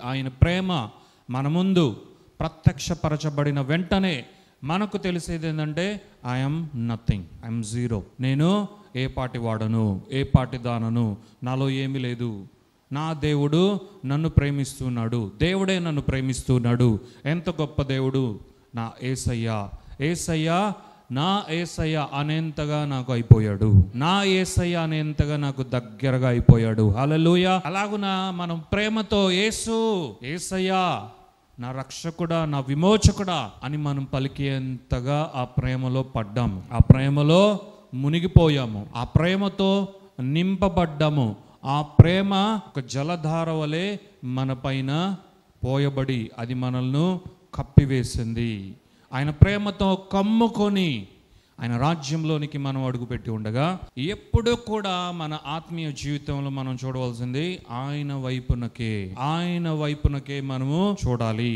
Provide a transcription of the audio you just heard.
ఆయన ప్రేమ మన ముందు ప్రత్యక్షపరచబడిన వెంటనే మనకు తెలిసేది ఏంటంటే ఐఎమ్ నథింగ్, ఐఎమ్ జీరో. నేను ఏ పాటి వాడను, ఏ పాటి దానను, నాలో ఏమీ లేదు. నా దేవుడు నన్ను ప్రేమిస్తున్నాడు, దేవుడే నన్ను ప్రేమిస్తున్నాడు. ఎంత గొప్ప దేవుడు నా యేసయ్య. యేసయ్య, నా యేసయ్య అనేంతగా నాకు అయిపోయాడు, నా యేసయ్య అనేంతగా నాకు దగ్గరగా అయిపోయాడు. హల్లెలూయా. అలాగున మనం ప్రేమతో యేసు, యేసయ్య నా రక్షకుడా, నా విమోచకుడా అని మనం పలికేంతగా ఆ ప్రేమలో పడ్డాము, ఆ ప్రేమలో మునిగిపోయాము, ఆ ప్రేమతో నింపబడ్డాము. ఆ ప్రేమ ఒక జలధార వలె మన పైన పోయబడి అది మనల్ని కప్పివేసింది. ఆయన ప్రేమతో కమ్ముకొని ఆయన రాజ్యంలోనికి మనం అడుగుపెట్టి ఉండగా, ఎప్పుడు కూడా మన ఆత్మీయ జీవితంలో మనం చూడవలసింది ఆయన వైపునకే మనము చూడాలి.